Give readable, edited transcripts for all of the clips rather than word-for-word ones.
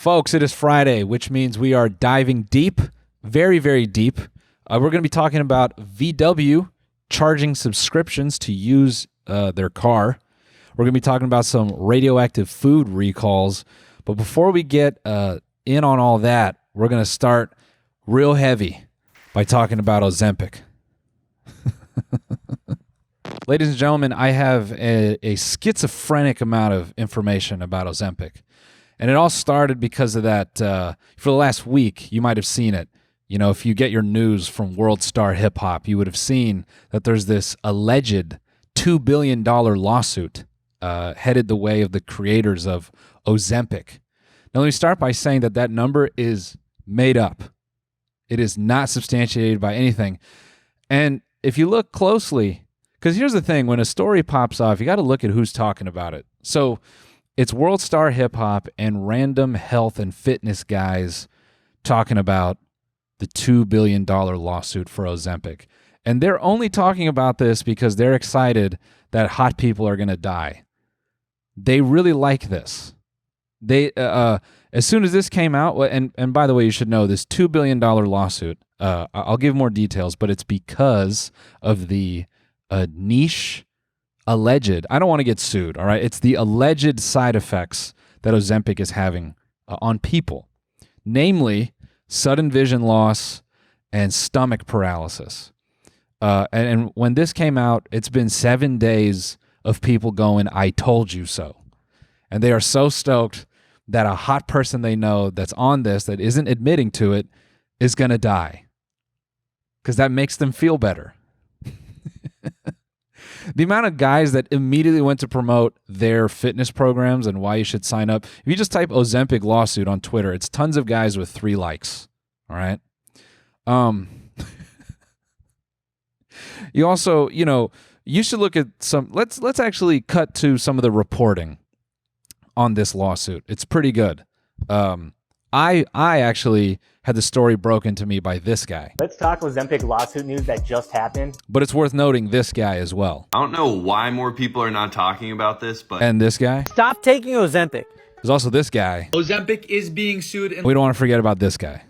Folks, it is Friday, which means we are diving deep, very, very deep. We're going to be talking about VW charging subscriptions to use their car. We're going to be talking about some radioactive food recalls. But before we get in on all that, we're going to start real heavy by talking about Ozempic. Ladies and gentlemen, I have a schizophrenic amount of information about Ozempic. And it all started because of that, for the last week, you might have seen it. You know, if you get your news from World Star Hip Hop, you would have seen that there's this alleged $2 billion lawsuit headed the way of the creators of Ozempic. Now, let me start by saying that that number is made up. It is not substantiated by anything. And if you look closely, because here's the thing, when a story pops off, you got to look at who's talking about it. So it's World Star Hip Hop and random health and fitness guys talking about the $2 billion lawsuit for Ozempic. And they're only talking about this because they're excited that hot people are going to die. They really like this. They as soon as this came out, and by the way, you should know this $2 billion lawsuit, I'll give more details, but it's because of the niche alleged, I don't want to get sued, all right? It's the alleged side effects that Ozempic is having on people, namely sudden vision loss and stomach paralysis. And when this came out, it's been 7 days of people going, I told you so. And they are so stoked that a hot person they know that's on this, that isn't admitting to it, is going to die. Because that makes them feel better. The amount of guys that immediately went to promote their fitness programs and why you should sign up. If you just type Ozempic lawsuit on Twitter, it's tons of guys with 3 likes. All right. You also, you know, you should look at some, let's actually cut to some of the reporting on this lawsuit. It's pretty good. I actually had the story broken to me by this guy. Let's talk Ozempic lawsuit news that just happened. But it's worth noting this guy as well. I don't know why more people are not talking about this, but... And this guy. Stop taking Ozempic. There's also this guy. Ozempic is being sued. And we don't want to forget about this guy.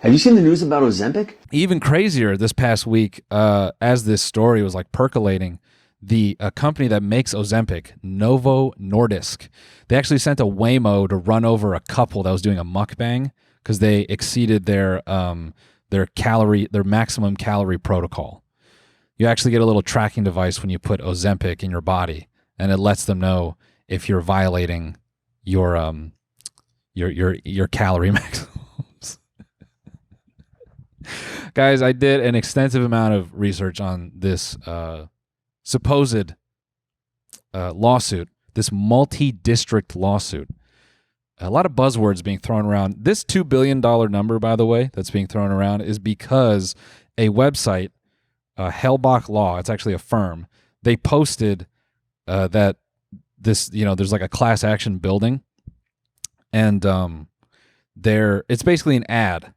Have you seen the news about Ozempic? Even crazier this past week, as this story was like percolating, the company that makes Ozempic, Novo Nordisk, they actually sent a Waymo to run over a couple that was doing a mukbang because they exceeded their maximum calorie protocol. You actually get a little tracking device when you put Ozempic in your body, and it lets them know if you're violating your calorie maximums. Guys, I did an extensive amount of research on this supposed lawsuit, this multi-district lawsuit. A lot of buzzwords being thrown around. This $2 billion number, by the way, that's being thrown around is because a website, Hellbach Law, it's actually a firm, they posted that this, you know, there's like a class action building, and it's basically an ad,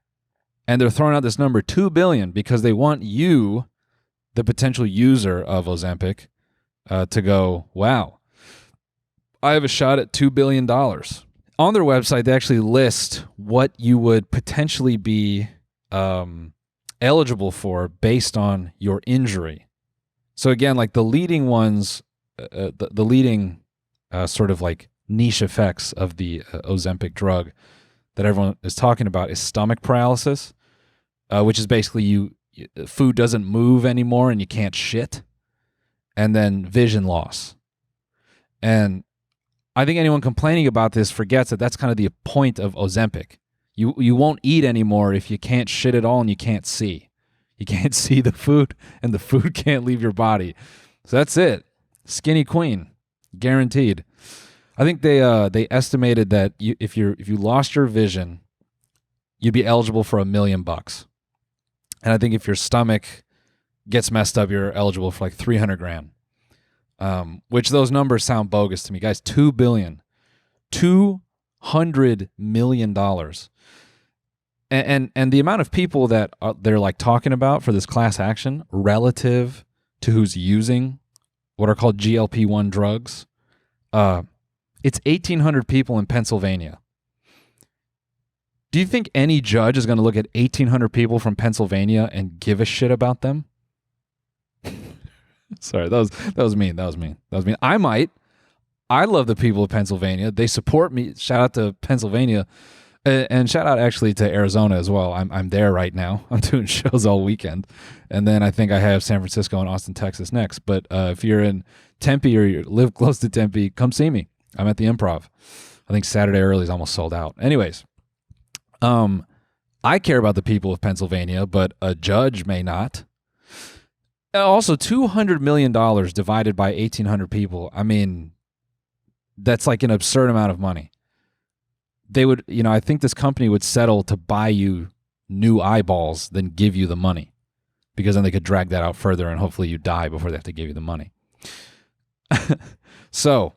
and they're throwing out this number $2 billion because they want you, the potential user of Ozempic, to go, wow, I have a shot at $2 billion. On their website, they actually list what you would potentially be eligible for based on your injury. So again, like the leading ones, the leading sort of like niche effects of the Ozempic drug that everyone is talking about is stomach paralysis, which is basically food doesn't move anymore and you can't shit, and then vision loss. And I think anyone complaining about this forgets that that's kind of the point of Ozempic. You won't eat anymore if you can't shit at all and you can't see. You can't see the food, and the food can't leave your body. So that's it. Skinny queen, guaranteed. I think they estimated that if you lost your vision, you'd be eligible for $1 million. And I think if your stomach gets messed up, you're eligible for like $300,000. Which those numbers sound bogus to me, guys. $2 billion, $200 million, and the amount of people that they're like talking about for this class action relative to who's using what are called GLP-1 drugs. It's 1,800 people in Pennsylvania. Do you think any judge is going to look at 1,800 people from Pennsylvania and give a shit about them? Sorry, that was mean. I might. I love the people of Pennsylvania. They support me. Shout out to Pennsylvania, and shout out actually to Arizona as well. I'm there right now. I'm doing shows all weekend, and then I think I have San Francisco and Austin, Texas next. But if you're in Tempe or you live close to Tempe, come see me. I'm at the Improv. I think Saturday early is almost sold out. Anyways, I care about the people of Pennsylvania, but a judge may not. Also, $200 million divided by 1,800 people. I mean, that's like an absurd amount of money. They would, I think this company would settle to buy you new eyeballs than give you the money, because then they could drag that out further and hopefully you die before they have to give you the money. So,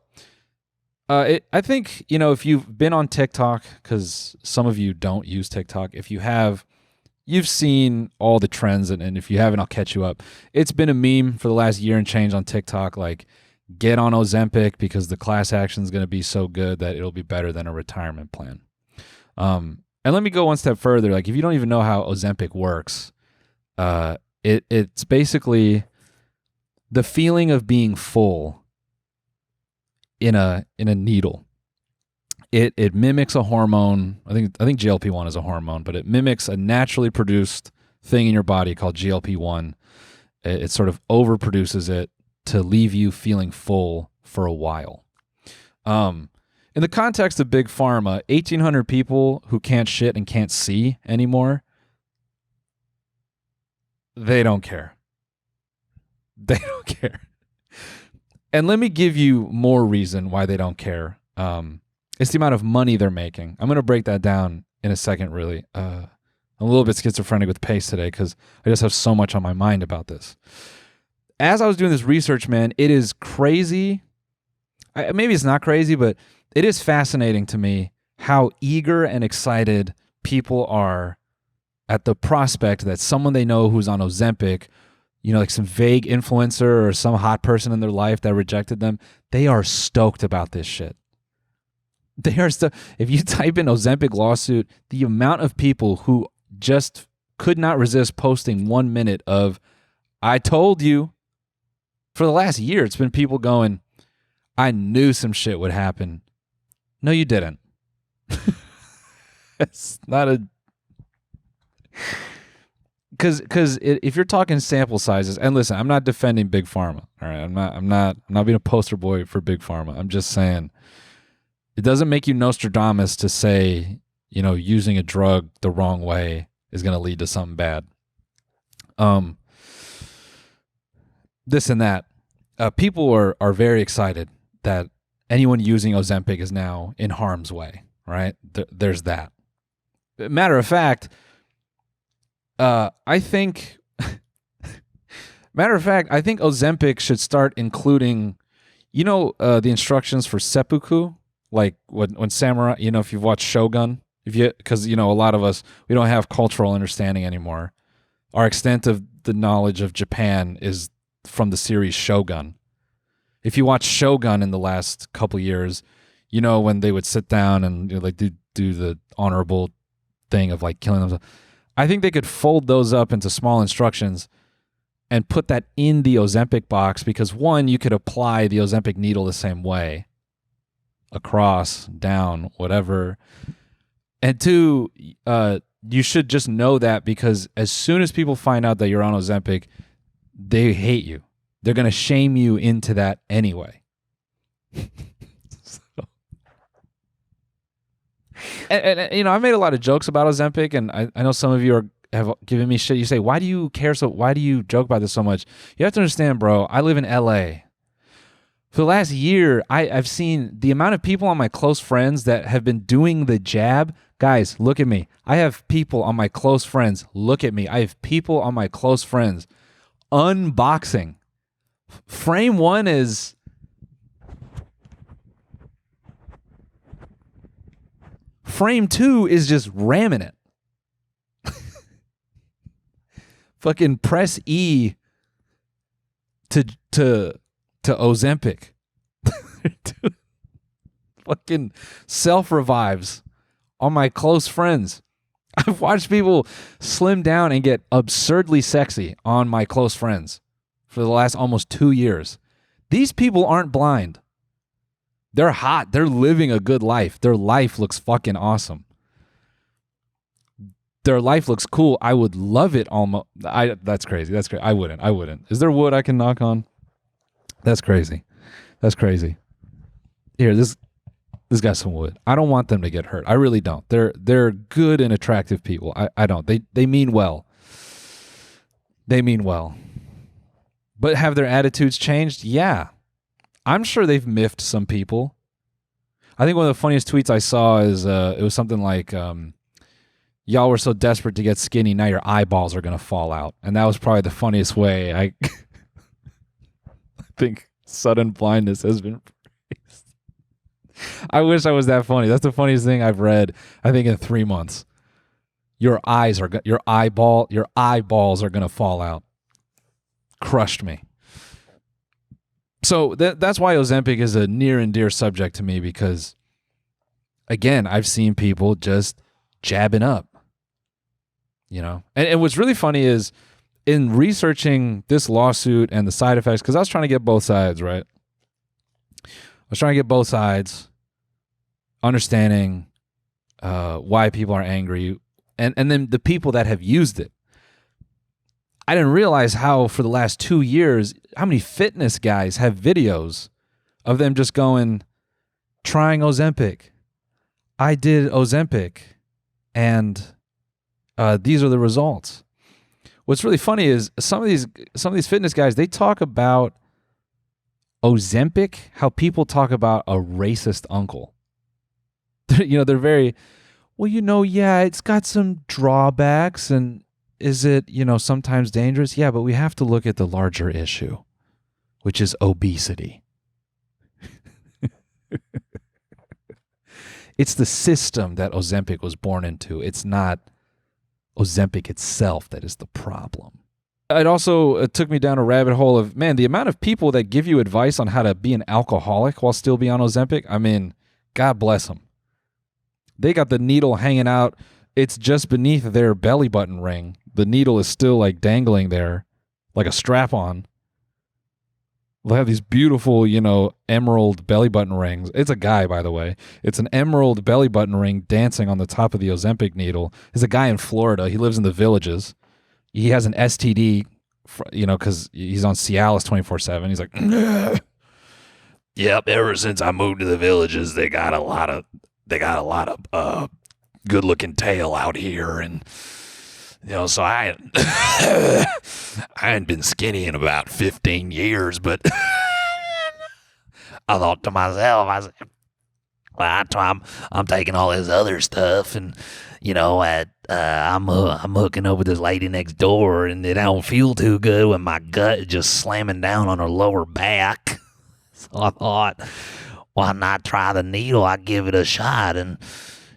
I think, if you've been on TikTok, because some of you don't use TikTok, if you have, you've seen all the trends, and if you haven't, I'll catch you up. It's been a meme for the last year and change on TikTok, like, get on Ozempic because the class action is going to be so good that it'll be better than a retirement plan. And let me go one step further. Like, if you don't even know how Ozempic works, it's basically the feeling of being full in a needle. It mimics a hormone. I think GLP-1 is a hormone, but it mimics a naturally produced thing in your body called GLP-1. It sort of overproduces it to leave you feeling full for a while. In the context of big pharma, 1,800 people who can't shit and can't see anymore, they don't care. They don't care. And let me give you more reason why they don't care. It's the amount of money they're making. I'm going to break that down in a second, really. I'm a little bit schizophrenic with pace today because I just have so much on my mind about this. As I was doing this research, man, it is crazy. Maybe it's not crazy, but it is fascinating to me how eager and excited people are at the prospect that someone they know who's on Ozempic, like some vague influencer or some hot person in their life that rejected them, they are stoked about this shit. They are if you type in Ozempic lawsuit, the amount of people who just could not resist posting 1 minute of, I told you. For the last year, it's been people going, I knew some shit would happen. No, you didn't. It's not a... Because if you're talking sample sizes, and listen, I'm not defending big pharma. All right, I'm not being a poster boy for big pharma. I'm just saying it doesn't make you Nostradamus to say, using a drug the wrong way is going to lead to something bad. This and that. People are very excited that anyone using Ozempic is now in harm's way, right? There's that. Matter of fact, I think Ozempic should start including, the instructions for seppuku, like when samurai, if you've watched Shogun, because a lot of us, we don't have cultural understanding anymore. Our extent of the knowledge of Japan is from the series Shogun. If you watch Shogun in the last couple years, when they would sit down and do the honorable thing of like killing themselves. I think they could fold those up into small instructions and put that in the Ozempic box because, one, you could apply the Ozempic needle the same way, across, down, whatever. And two, you should just know that because as soon as people find out that you're on Ozempic, they hate you. They're going to shame you into that anyway. And I made a lot of jokes about Ozempic, and I know some of you have given me shit. You say, why do you care why do you joke about this so much? You have to understand, bro, I live in LA. For the last year, I've seen the amount of people on my close friends that have been doing the jab. Guys, look at me. I have people on my close friends. Look at me. I have people on my close friends unboxing. Frame one is... Frame two is just ramming it. Fucking press E to Ozempic. Fucking self-revives on my close friends. I've watched people slim down and get absurdly sexy on my close friends for the last almost 2 years. These people aren't blind. They're hot. They're living a good life. Their life looks fucking awesome. Their life looks cool. I would love it almost. That's crazy. That's crazy. I wouldn't. Is there wood I can knock on? That's crazy. That's crazy. Here, this got some wood. I don't want them to get hurt. I really don't. They're good and attractive people. I don't. They mean well. They mean well. But have their attitudes changed? Yeah. I'm sure they've miffed some people. I think one of the funniest tweets I saw is it was something like, y'all were so desperate to get skinny, now your eyeballs are going to fall out. And that was probably the funniest way. I think sudden blindness has been praised. I wish I was that funny. That's the funniest thing I've read, I think, in 3 months. Your eyeballs are going to fall out. Crushed me. So that's why Ozempic is a near and dear subject to me, because, again, I've seen people just jabbing up, you know. And what's really funny is, in researching this lawsuit and the side effects, because I was trying to get both sides, right? I was trying to get both sides, understanding why people are angry, and then the people that have used it. I didn't realize how, for the last 2 years, how many fitness guys have videos of them just trying Ozempic. I did Ozempic, and these are the results. What's really funny is some of these fitness guys, they talk about Ozempic, how people talk about a racist uncle. They're very, well, yeah, it's got some drawbacks, and is it, sometimes dangerous? Yeah, but we have to look at the larger issue, which is obesity. It's the system that Ozempic was born into. It's not Ozempic itself that is the problem. It took me down a rabbit hole of, man, the amount of people that give you advice on how to be an alcoholic while still be on Ozempic. I mean, God bless them. They got the needle hanging out. It's just beneath their belly button ring. The needle is still like dangling there, like a strap on. They'll have these beautiful, emerald belly button rings. It's a guy, by the way. It's an emerald belly button ring dancing on the top of the Ozempic needle. There's a guy in Florida. He lives in the Villages. He has an STD, because he's on Cialis 24/7. He's like, yep. Ever since I moved to the Villages, they got a lot of good looking tail out here, and so I hadn't been skinny in about 15 years, but I thought to myself, I said, well, I'm taking all this other stuff, and I'm hooking up with this lady next door, and it don't feel too good when my gut is just slamming down on her lower back. So I thought, why not try the needle? I give it a shot, and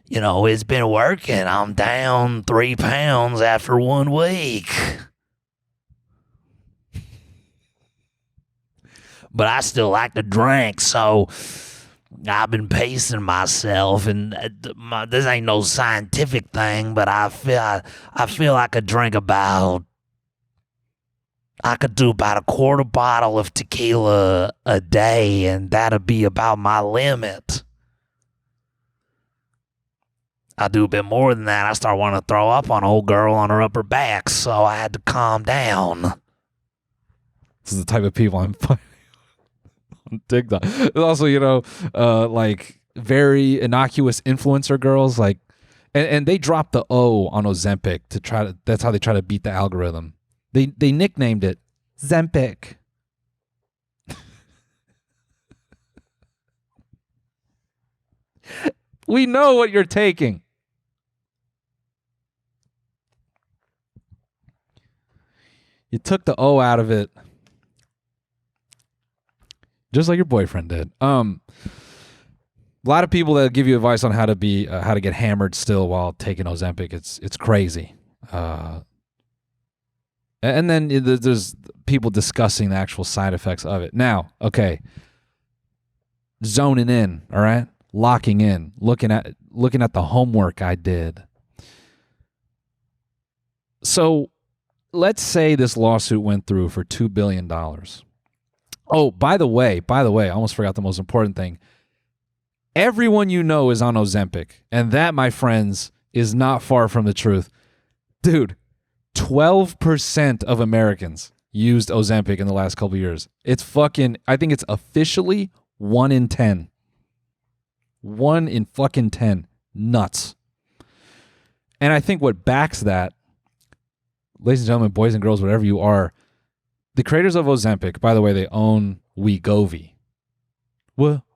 it's been working. I'm down 3 pounds after 1 week. But I still like to drink, so I've been pacing myself, and this ain't no scientific thing, but I feel I could do about a quarter bottle of tequila a day, and that'd be about my limit. I do a bit more than that, I start wanting to throw up on an old girl on her upper back, so I had to calm down. This is the type of people I'm finding on TikTok. There's also, like very innocuous influencer girls, like, and they drop the O on Ozempic that's how they try to beat the algorithm. They nicknamed it Zempic. We know what you're taking. You took the O out of it, just like your boyfriend did. A lot of people that give you advice on how to get hammered still while taking Ozempic. It's crazy. And then there's people discussing the actual side effects of it. Now, okay, zoning in, all right, locking in, looking at looking at the homework I did. So let's say this lawsuit went through for $2 billion. Oh, by the way, I almost forgot the most important thing. Everyone you know is on Ozempic, and that, my friends, is not far from the truth. Dude, 12% of Americans used Ozempic in the last couple of years. It's fucking, I think it's officially 1 in 10. 1 in fucking 10. Nuts. And I think what backs that, ladies and gentlemen, boys and girls, whatever you are, the creators of Ozempic, by the way, they own Wegovy. Wegovy.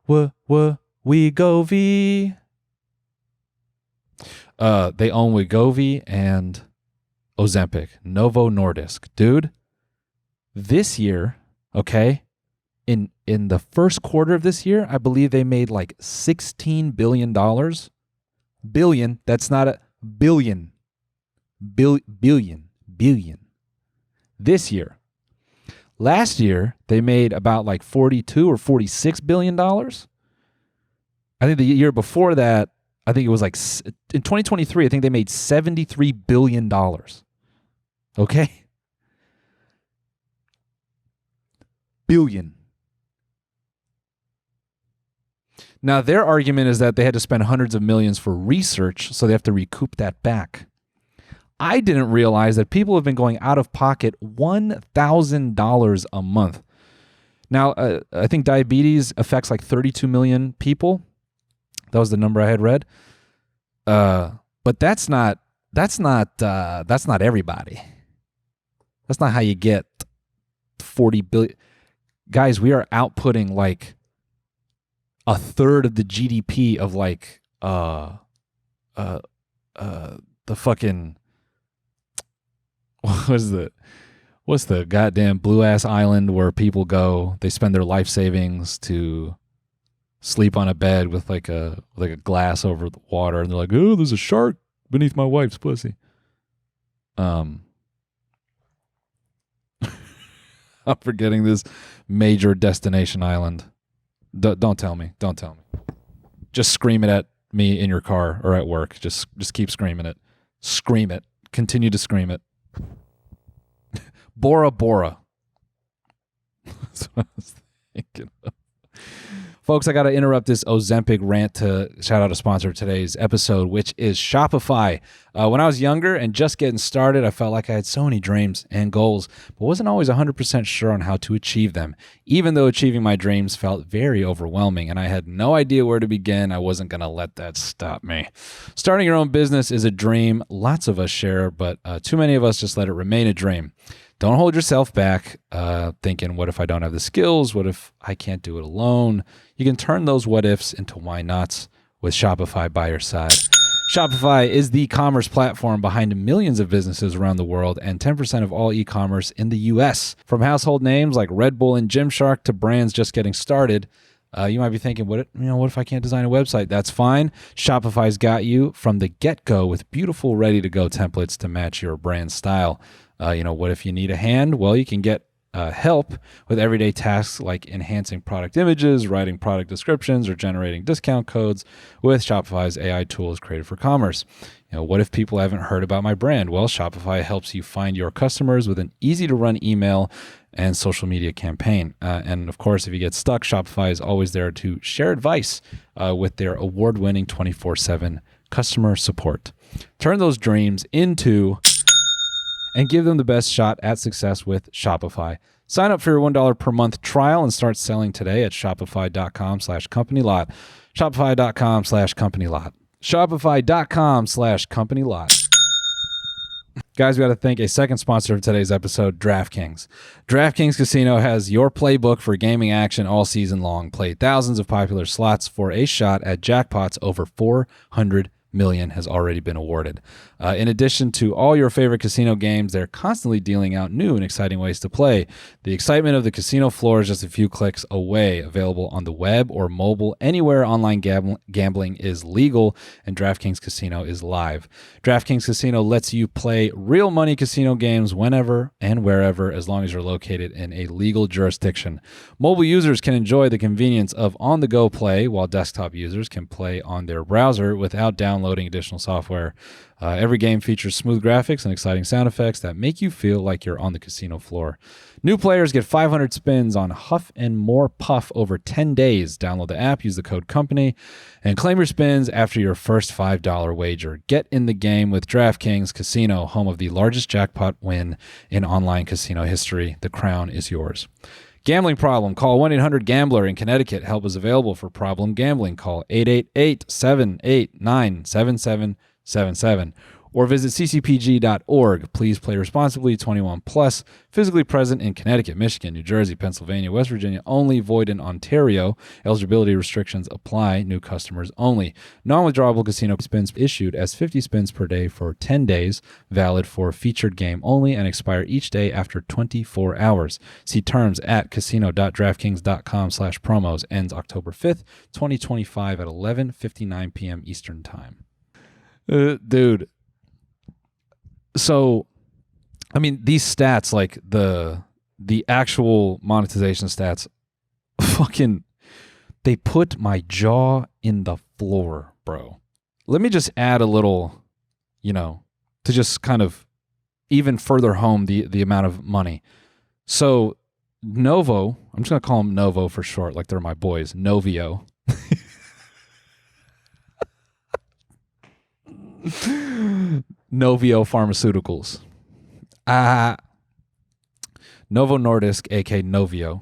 They own Wegovy and Ozempic. Novo Nordisk. Dude, this year, okay, in the first quarter of this year, I believe they made like $16 billion. Billion, that's not a billion. Billion. This year. Last year, they made about like $42 or $46 billion. I think the year before that, I think it was like, in 2023, I think they made $73 billion. Okay? Billion. Now, their argument is that they had to spend hundreds of millions for research, so they have to recoup that back. I didn't realize that people have been going out of pocket $1,000 a month. Now, I think diabetes affects like 32 million people. That was the number I had read. But that's not everybody. That's not how you get 40 billion. Guys, we are outputting like a third of the GDP of like the fucking what's the goddamn blue ass island where people go, they spend their life savings to sleep on a bed with like a glass over the water, and they're like, oh, there's a shark beneath my wife's pussy. I'm forgetting this major destination island. Don't tell me. Just scream it at me in your car or at work. Just keep screaming it. Scream it. Continue to scream it. Bora Bora. That's what I was thinking of. Folks, I got to interrupt this Ozempic rant to shout out a sponsor of today's episode, which is Shopify. When I was younger and just getting started, I felt like I had so many dreams and goals, but wasn't always 100% sure on how to achieve them. Even though achieving my dreams felt very overwhelming and I had no idea where to begin, I wasn't going to let that stop me. Starting your own business is a dream lots of us share, but too many of us just let it remain a dream. Don't hold yourself back thinking, what if I don't have the skills? What if I can't do it alone? You can turn those what ifs into why nots with Shopify by your side. Shopify is the commerce platform behind millions of businesses around the world and 10% of all e-commerce in the U.S. From household names like Red Bull and Gymshark to brands just getting started. You might be thinking, what if I can't design a website? That's fine. Shopify's got you from the get-go with beautiful, ready-to-go templates to match your brand style. What if you need a hand? Well, you can get help with everyday tasks like enhancing product images, writing product descriptions, or generating discount codes with Shopify's AI tools created for commerce. What if people haven't heard about my brand? Well, Shopify helps you find your customers with an easy-to-run email and social media campaign. And of course, if you get stuck, Shopify is always there to share advice with their award-winning 24/7 customer support. Turn those dreams into and give them the best shot at success with Shopify. Sign up for your $1 per month trial and start selling today at shopify.com/companylot. Shopify.com/companylot. Shopify.com/companylot. Guys, we got to thank a second sponsor of today's episode, DraftKings. DraftKings Casino has your playbook for gaming action all season long. Play thousands of popular slots for a shot at jackpots over $400 million has already been awarded. In addition to all your favorite casino games, they're constantly dealing out new and exciting ways to play. The excitement of the casino floor is just a few clicks away. Available on the web or mobile, anywhere online gambling is legal, and DraftKings Casino is live. DraftKings Casino lets you play real money casino games whenever and wherever, as long as you're located in a legal jurisdiction. Mobile users can enjoy the convenience of on-the-go play, while desktop users can play on their browser without downloading additional software. Every game features smooth graphics and exciting sound effects that make you feel like you're on the casino floor. New players get 500 spins on Huff and More Puff over 10 days. Download the app, use the code COMPANY, and claim your spins after your first $5 wager. Get in the game with DraftKings Casino, home of the largest jackpot win in online casino history. The crown is yours. Gambling problem? Call 1-800-GAMBLER in Connecticut. Help is available for problem gambling. Call 888-789-7777 or visit ccpg.org. Please play responsibly. 21 plus. Physically present in Connecticut, Michigan, New Jersey, Pennsylvania, West Virginia. Only. Void in Ontario. Eligibility restrictions apply. New customers only. Non-withdrawable casino spins issued as 50 spins per day for 10 days. Valid for featured game only and expire each day after 24 hours. See terms at casino.draftkings.com/promos. Ends October 5th, 2025 at 11:59 p.m. Eastern Time. Dude. So, I mean, these stats, like the actual monetization stats, fucking, they put my jaw in the floor, bro. Let me just add a little, to just kind of even further home the amount of money. So, Novo, I'm just going to call them Novo for short, like they're my boys, Novio. Novio Pharmaceuticals. Novo Nordisk, aka Novio.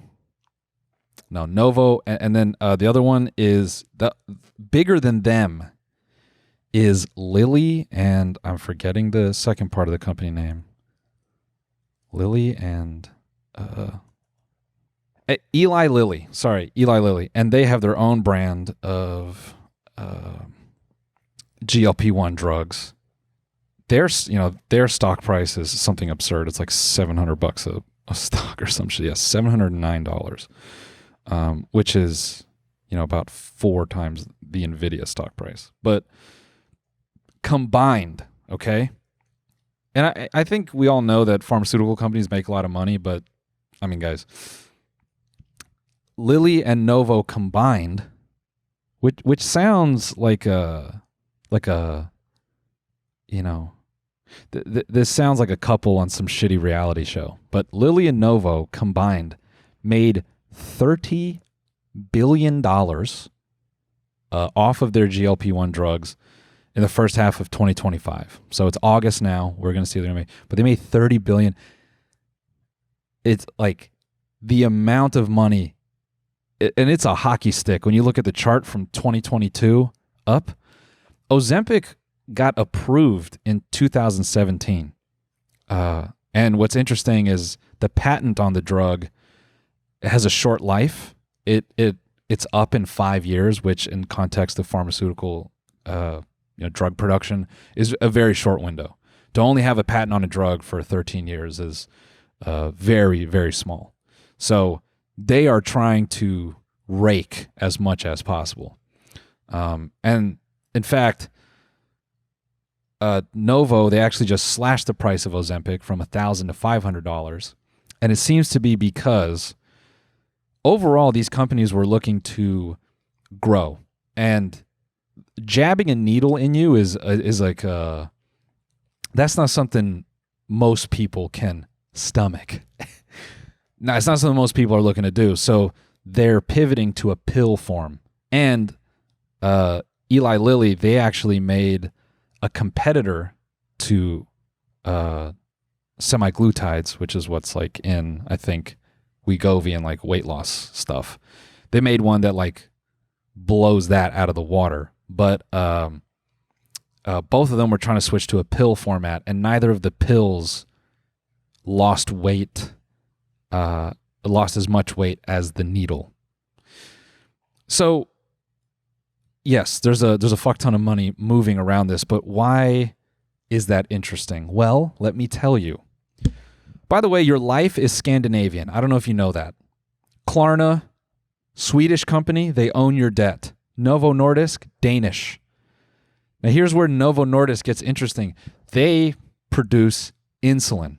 No, Novo, and then the other one is the bigger than them is Lilly, and I'm forgetting the second part of the company name. Lilly and Eli Lilly. Sorry, Eli Lilly, and they have their own brand of GLP-1 drugs. Their stock price is something absurd. It's like $700 a stock or some shit. Yeah, $709, which is about 4 times the Nvidia stock price. But combined, okay. And I think we all know that pharmaceutical companies make a lot of money, but I mean, guys, Lilly and Novo combined, which sounds like a this sounds like a couple on some shitty reality show, but Lilly and Novo combined made $30 billion off of their GLP-1 drugs in the first half of 2025. So it's August now. We're going to see what they're going to make, but they made $30 billion. It's like the amount of money, and it's a hockey stick. When you look at the chart from 2022 up, Ozempic got approved in 2017. And what's interesting is the patent on the drug has a short life. It's up in 5 years, which in context of pharmaceutical drug production is a very short window. To only have a patent on a drug for 13 years is very, very small. So they are trying to rake as much as possible. And in fact, Novo, they actually just slashed the price of Ozempic from $1,000 to $500. And it seems to be because overall, these companies were looking to grow. And jabbing a needle in you is like, that's not something most people can stomach. No, it's not something most people are looking to do. So they're pivoting to a pill form. And Eli Lilly, they actually made a competitor to semaglutides, which is what's like in, I think, Wegovy and like weight loss stuff. They made one that like blows that out of the water. But both of them were trying to switch to a pill format, and neither of the pills lost as much weight as the needle. So yes, there's a fuck ton of money moving around this, but why is that interesting? Well, let me tell you. By the way, your life is Scandinavian. I don't know if you know that. Klarna, Swedish company, they own your debt. Novo Nordisk, Danish. Now here's where Novo Nordisk gets interesting. They produce insulin.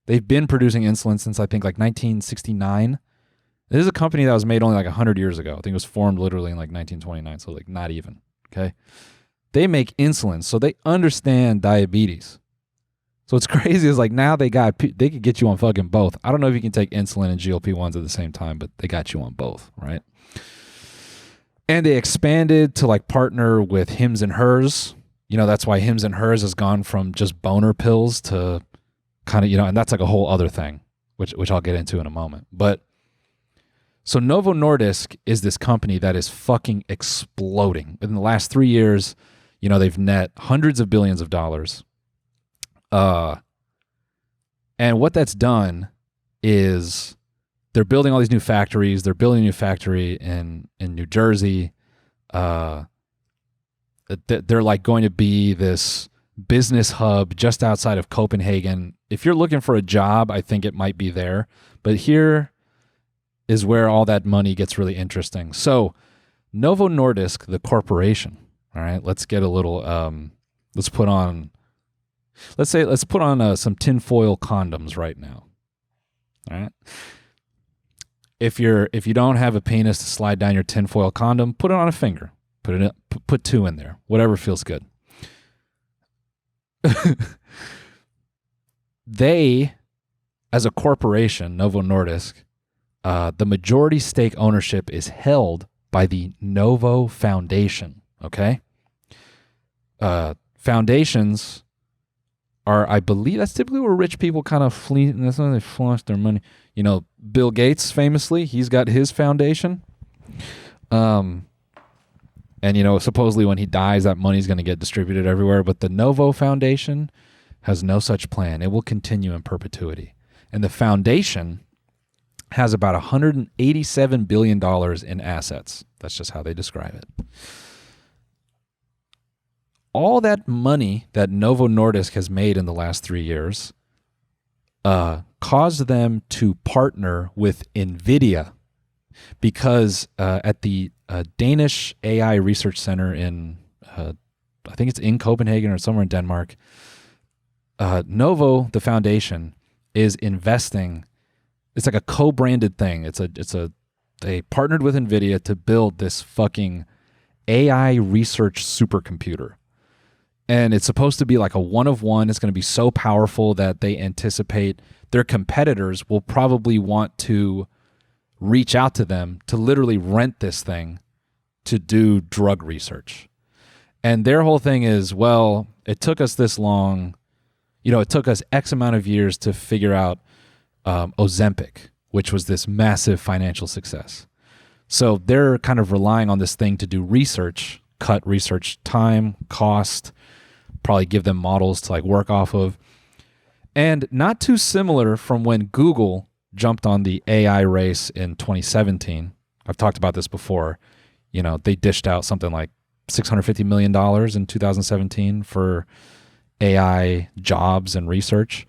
They've been producing insulin since I think like 1969. This is a company that was made only like 100 years ago. I think it was formed literally in like 1929, so like not even, okay? They make insulin, so they understand diabetes. So what's crazy is like now they could get you on fucking both. I don't know if you can take insulin and GLP-1s at the same time, but they got you on both, right? And they expanded to like partner with Hims and Hers. That's why Hims and Hers has gone from just boner pills to kind of, and that's like a whole other thing, which I'll get into in a moment. But so Novo Nordisk is this company that is fucking exploding. In the last 3 years, they've net hundreds of billions of dollars. And what that's done is they're building all these new factories. They're building a new factory in New Jersey. They're like going to be this business hub just outside of Copenhagen. If you're looking for a job, I think it might be there. But here is where all that money gets really interesting. So Novo Nordisk, the corporation, all right, let's get a little, let's put on some tinfoil condoms right now. All right. If you don't have a penis to slide down your tinfoil condom, put it on a finger. Put two in there. Whatever feels good. They, as a corporation, Novo Nordisk, the majority stake ownership is held by the Novo Foundation. Okay. Foundations are, I believe, that's typically where rich people kind of flee. That's when they flush their money. Bill Gates famously, he's got his foundation. And supposedly when he dies, that money's going to get distributed everywhere. But the Novo Foundation has no such plan. It will continue in perpetuity. And the foundation has about $187 billion in assets. That's just how they describe it. All that money that Novo Nordisk has made in the last 3 years caused them to partner with NVIDIA because at the Danish AI Research Center in, I think it's in Copenhagen or somewhere in Denmark, Novo, the foundation, is investing. It's like a co-branded thing. They partnered with NVIDIA to build this fucking AI research supercomputer. And it's supposed to be like a one of one. It's going to be so powerful that they anticipate their competitors will probably want to reach out to them to literally rent this thing to do drug research. And their whole thing is, well, it took us this long. It took us X amount of years to figure out Ozempic, which was this massive financial success. So they're kind of relying on this thing to do research, cut research time, cost, probably give them models to like work off of. And not too similar from when Google jumped on the AI race in 2017. I've talked about this before. They dished out something like $650 million in 2017 for AI jobs and research.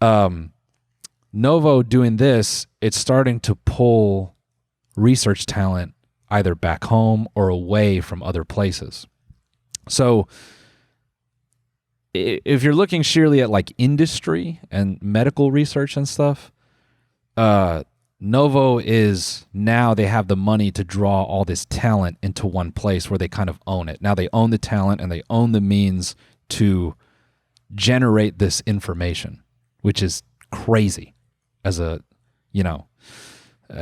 Novo doing this, it's starting to pull research talent either back home or away from other places. So if you're looking sheerly at like industry and medical research and stuff, Novo is now they have the money to draw all this talent into one place where they kind of own it. Now they own the talent and they own the means to generate this information, which is crazy as a,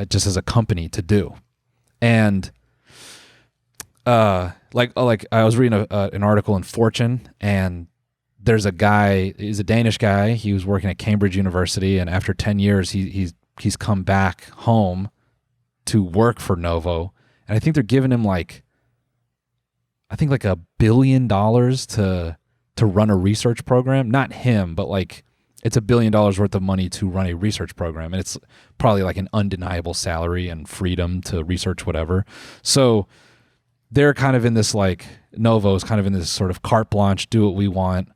just as a company to do. And like I was reading an article in Fortune, and there's a guy, he's a Danish guy. He was working at Cambridge University, and after 10 years, he's come back home to work for Novo. And I think they're giving him like $1 billion to run a research program. Not him, but like it's $1 billion worth of money to run a research program. And it's probably like an undeniable salary and freedom to research whatever. So they're kind of in this like Novo's kind of in this sort of carte blanche, do what we want.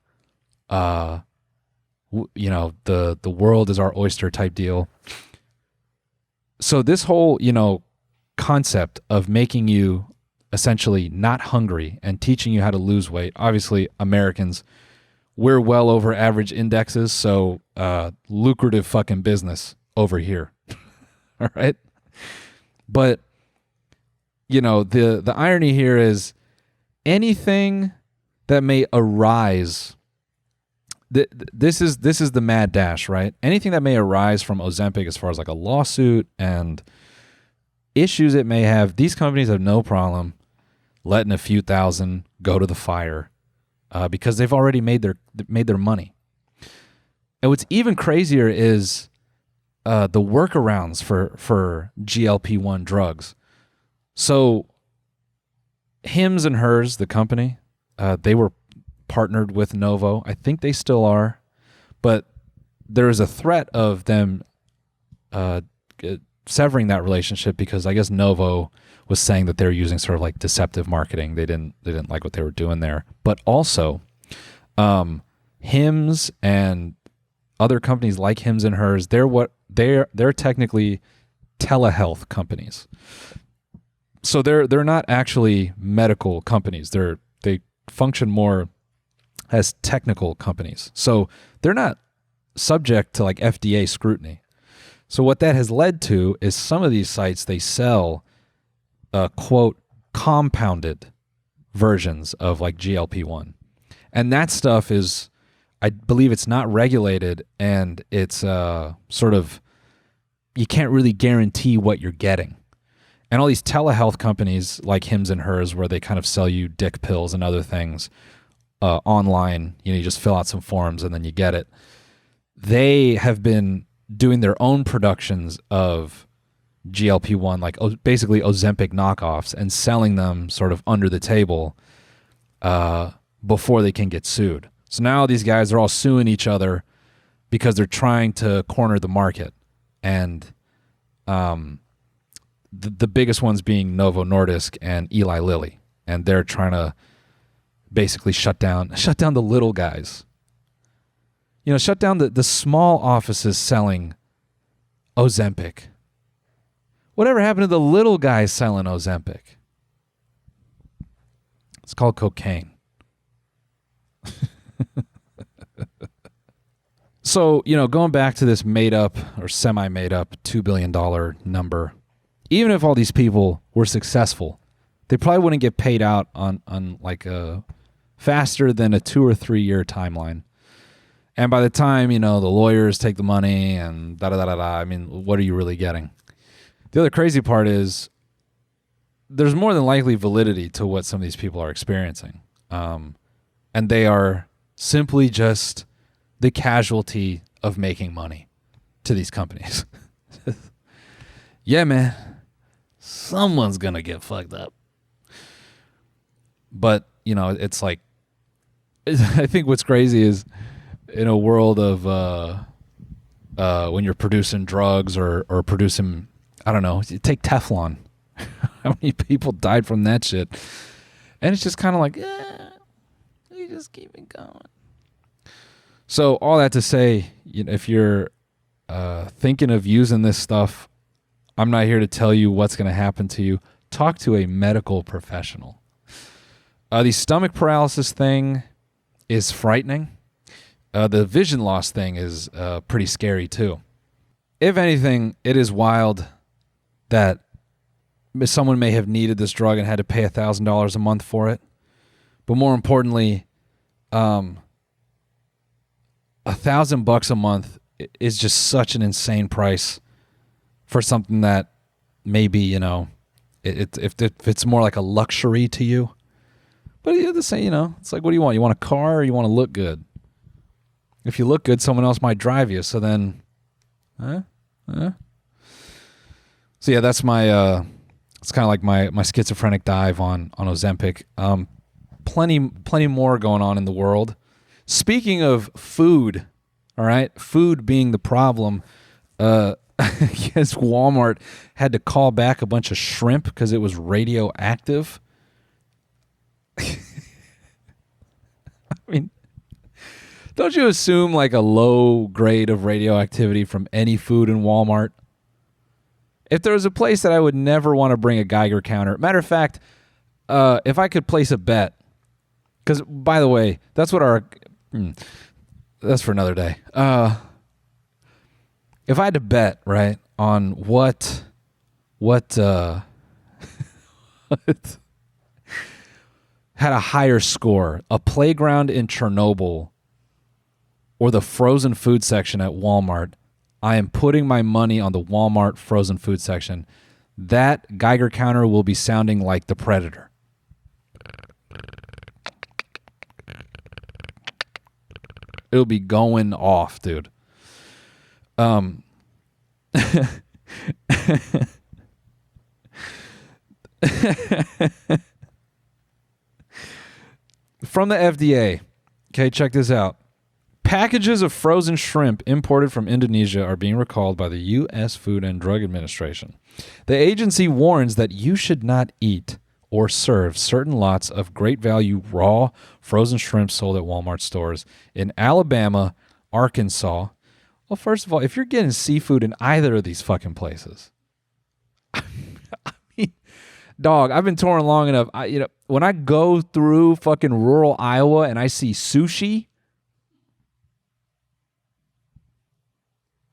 The world is our oyster type deal. So this whole, concept of making you essentially not hungry and teaching you how to lose weight. Obviously, Americans, we're well over average indexes, so lucrative fucking business over here. All right? But the irony here is anything that may arise, this is the mad dash, right? Anything that may arise from Ozempic as far as like a lawsuit and issues it may have, these companies have no problem letting a few thousand go to the fire because they've already made their money. And what's even crazier is the workarounds for GLP-1 drugs. So Hims and Hers, the company, they were partnered with Novo. I think they still are, but there is a threat of them severing that relationship because I guess Novo was saying that they're using sort of like deceptive marketing. They didn't like what they were doing there. But also, Hims and other companies like Hims and Hers, they're technically telehealth companies. So they're not actually medical companies. They function more as technical companies. So they're not subject to like FDA scrutiny. So what that has led to is some of these sites, they sell quote compounded versions of like GLP-1. And that stuff is, I believe it's not regulated, and it's sort of, you can't really guarantee what you're getting. And all these telehealth companies like Hims and Hers, where they kind of sell you dick pills and other things online, you just fill out some forms and then you get it. They have been doing their own productions of GLP-1, like basically Ozempic knockoffs, and selling them sort of under the table before they can get sued. So now these guys are all suing each other because they're trying to corner the market. And the biggest ones being Novo Nordisk and Eli Lilly. And they're trying to basically shut down the little guys. Shut down the small offices selling Ozempic. Whatever happened to the little guys selling Ozempic? It's called cocaine. So, going back to this made up or semi-made up $2 billion number, even if all these people were successful, they probably wouldn't get paid out on like a faster than a 2 or 3 year timeline. And by the time, the lawyers take the money and da-da-da-da-da, I mean, what are you really getting? The other crazy part is there's more than likely validity to what some of these people are experiencing. And they are simply just the casualty of making money to these companies. Yeah, man. Someone's going to get fucked up. But, it's like, I think what's crazy is in a world of when you're producing drugs or producing, I don't know, take Teflon. How many people died from that shit? And it's just kind of like, you just keep it going. So all that to say, if you're thinking of using this stuff, I'm not here to tell you what's going to happen to you. Talk to a medical professional. The stomach paralysis thing is frightening. The vision loss thing is pretty scary too. If anything, it is wild that someone may have needed this drug and had to pay $1,000 a month for it. But more importantly, $1,000 a month is just such an insane price for something that maybe, if it's more like a luxury to you. But you have to say, it's like, what do you want? You want a car or you want to look good? If you look good, someone else might drive you. So then, So yeah, that's my, it's kind of like my schizophrenic dive on Ozempic. Plenty more going on in the world. Speaking of food, all right, food being the problem, I guess Walmart had to call back a bunch of shrimp because it was radioactive. I mean, don't you assume like a low grade of radioactivity from any food in Walmart? If there was a place that I would never want to bring a Geiger counter, matter of fact, if I could place a bet, because by the way, that's what that's for another day. If I had to bet, right, on what had a higher score, a playground in Chernobyl or the frozen food section at Walmart, I am putting my money on the Walmart frozen food section. That Geiger counter will be sounding like the Predator. It'll be going off, dude. From the FDA, okay, check this out. Packages of frozen shrimp imported from Indonesia are being recalled by the U.S. Food and Drug Administration. The agency warns that you should not eat or serve certain lots of great value raw frozen shrimp sold at Walmart stores in Alabama, Arkansas. Well, first of all, if you're getting seafood in either of these fucking places, I mean, dog, I've been touring long enough. When I go through fucking rural Iowa and I see sushi,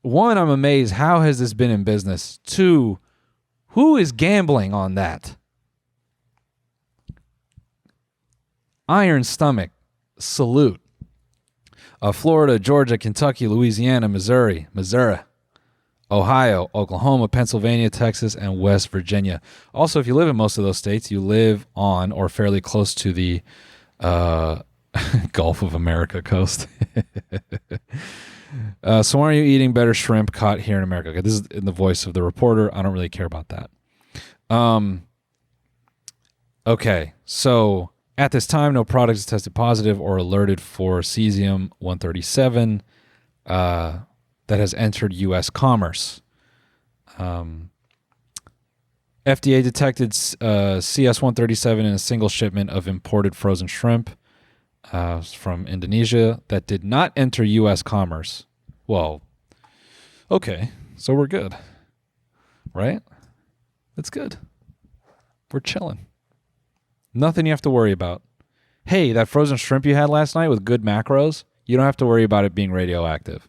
one, I'm amazed. How has this been in business? Two, who is gambling on that? Iron stomach. Salute. Florida, Georgia, Kentucky, Louisiana, Missouri, Ohio, Oklahoma, Pennsylvania, Texas, and West Virginia. Also, if you live in most of those states, you live on or fairly close to the Gulf of America coast. So why are you eating better shrimp caught here in America? Okay, this is in the voice of the reporter. I don't really care about that. Okay, so at this time, no product is tested positive or alerted for cesium-137 that has entered U.S. commerce. FDA detected CS-137 in a single shipment of imported frozen shrimp from Indonesia that did not enter U.S. commerce. Well, okay, so we're good, right? That's good. We're chilling. Nothing you have to worry about. Hey, that frozen shrimp you had last night with good macros, you don't have to worry about it being radioactive.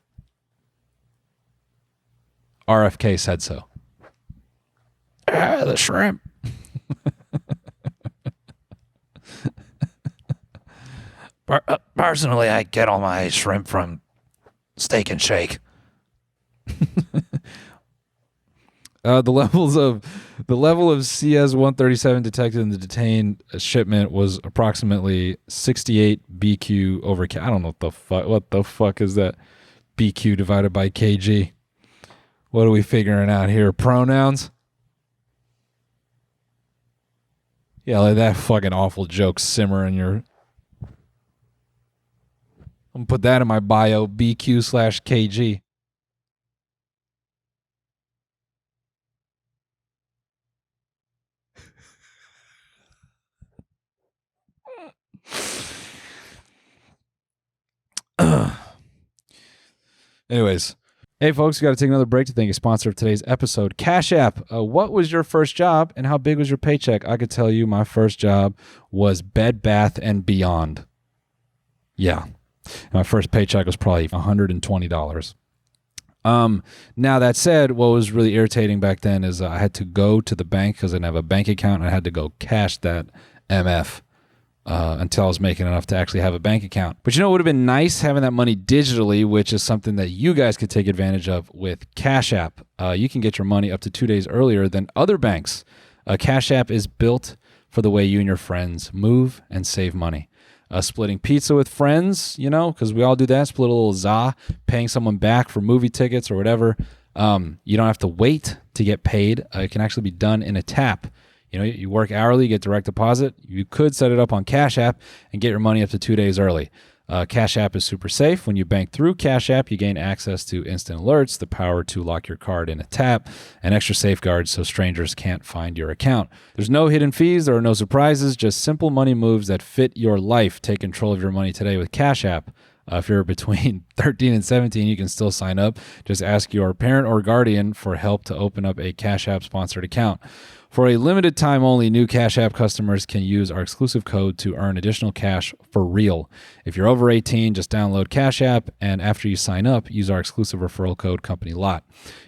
RFK said so. The shrimp. Personally, I get all my shrimp from Steak and Shake. The level of CS-137 detected in the detained shipment was approximately 68 BQ over K. I don't know what the fuck is that? BQ divided by kg. What are we figuring out here? Pronouns? Yeah, let that fucking awful joke simmer in your... I'm gonna put that in my bio, BQ/kg. Anyways, hey folks, we got to take another break to thank a sponsor of today's episode, Cash App. What was your first job and how big was your paycheck? I could tell you my first job was Bed Bath & Beyond. Yeah. My first paycheck was probably $120. Now that said, what was really irritating back then is I had to go to the bank because I didn't have a bank account, and I had to go cash that MF until I was making enough to actually have a bank account. But you know, it would have been nice having that money digitally, which is something that you guys could take advantage of with Cash App. You can get your money up to 2 days earlier than other banks. Cash App is built for the way you and your friends move and save money. Splitting pizza with friends, you know, because we all do that, split a little za, paying someone back for movie tickets or whatever. You don't have to wait to get paid. It can actually be done in a tap. You know, you work hourly, you get direct deposit. You could set it up on Cash App and get your money up to 2 days early. Cash App is super safe. When you bank through Cash App, you gain access to instant alerts, the power to lock your card in a tap, and extra safeguards so strangers can't find your account. There's no hidden fees. There are no surprises, just simple money moves that fit your life. Take control of your money today with Cash App. If you're between 13 and 17, you can still sign up. Just ask your parent or guardian for help to open up a Cash App sponsored account. For a limited time only, new Cash App customers can use our exclusive code to earn additional cash for real. If you're over 18, just download Cash App, and after you sign up, use our exclusive referral code CompanyLot.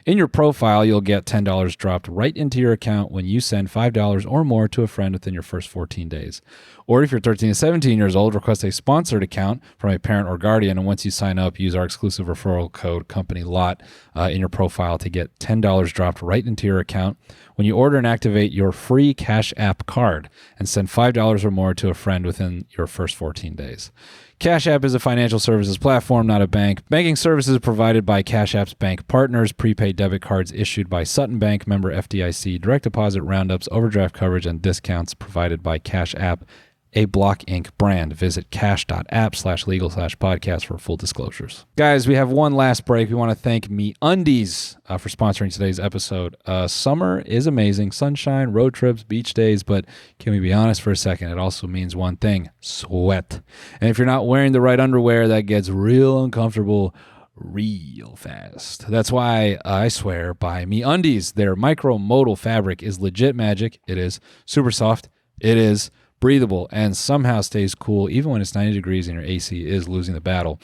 In your profile, you'll get $10 dropped right into your account when you send $5 or more to a friend within your first 14 days. Or if you're 13 to 17 years old, request a sponsored account from a parent or guardian, and once you sign up, use our exclusive referral code CompanyLot in your profile to get $10 dropped right into your account when you order and activate your free Cash App card and send $5 or more to a friend within your first 14 days. Cash App is a financial services platform, not a bank. Banking services provided by Cash App's bank partners, prepaid debit cards issued by Sutton Bank, member FDIC, direct deposit roundups, overdraft coverage, and discounts provided by Cash App, a Block Inc. brand. Visit cash.app/legal/podcast for full disclosures. Guys, we have one last break. We want to thank MeUndies for sponsoring today's episode. Summer is amazing. Sunshine, road trips, beach days, but can we be honest for a second? It also means one thing: sweat. And if you're not wearing the right underwear, that gets real uncomfortable real fast. That's why I swear by MeUndies. Their micromodal fabric is legit magic. It is super soft. It is breathable and somehow stays cool even when it's 90 degrees and your AC is losing the battle.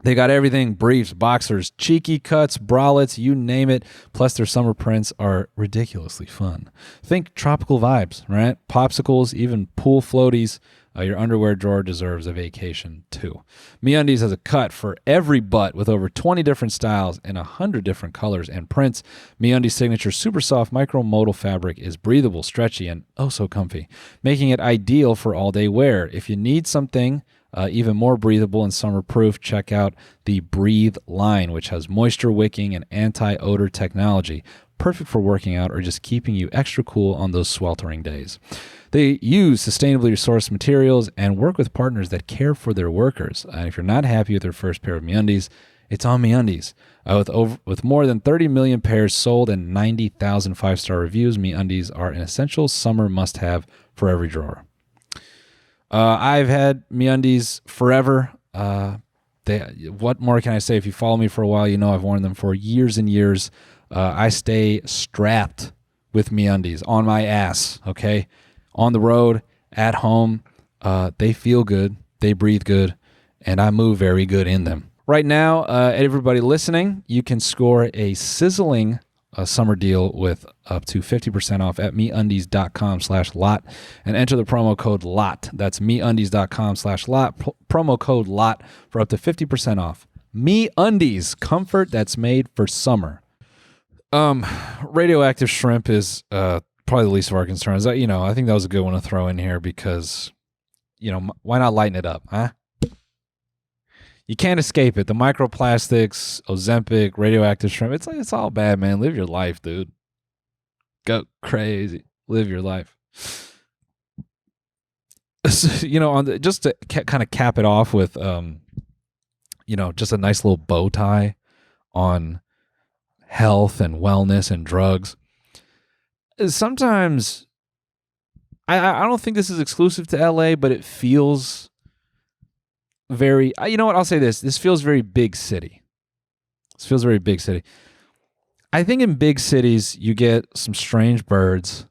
They got everything: briefs, boxers, cheeky cuts, bralettes, you name it. Plus their summer prints are ridiculously fun. Think tropical vibes, right? Popsicles, even pool floaties. Your underwear drawer deserves a vacation too. MeUndies has a cut for every butt with over 20 different styles and 100 different colors and prints. MeUndies' signature super soft micromodal fabric is breathable, stretchy, and oh so comfy, making it ideal for all-day wear. If you need something even more breathable and summer-proof, check out the Breathe line, which has moisture-wicking and anti-odor technology, perfect for working out or just keeping you extra cool on those sweltering days. They use sustainably sourced materials and work with partners that care for their workers. And if you're not happy with your first pair of MeUndies, it's on MeUndies. With more than 30 million pairs sold and 90,000 five-star reviews, MeUndies are an essential summer must-have for every drawer. I've had MeUndies forever. What more can I say? If you follow me for a while, you know I've worn them for years and years. I stay strapped with MeUndies on my ass, okay? On the road, at home. They feel good, they breathe good, and I move very good in them. Right now, everybody listening, you can score a sizzling summer deal with up to 50% off at MeUndies.com/lot and enter the promo code LOT. That's MeUndies.com/lot, promo code LOT for up to 50% off. MeUndies, comfort that's made for summer. Radioactive shrimp is probably the least of our concerns. I think that was a good one to throw in here because, why not lighten it up, huh? You can't escape it. The microplastics, Ozempic, radioactive shrimp, it's all bad, man. Live your life, dude. Go crazy. Live your life. Just to kind of cap it off with, just a nice little bow tie on health and wellness and drugs. Sometimes, I don't think this is exclusive to LA, but it feels very, I'll say this. This feels very big city. I think in big cities, you get some strange birds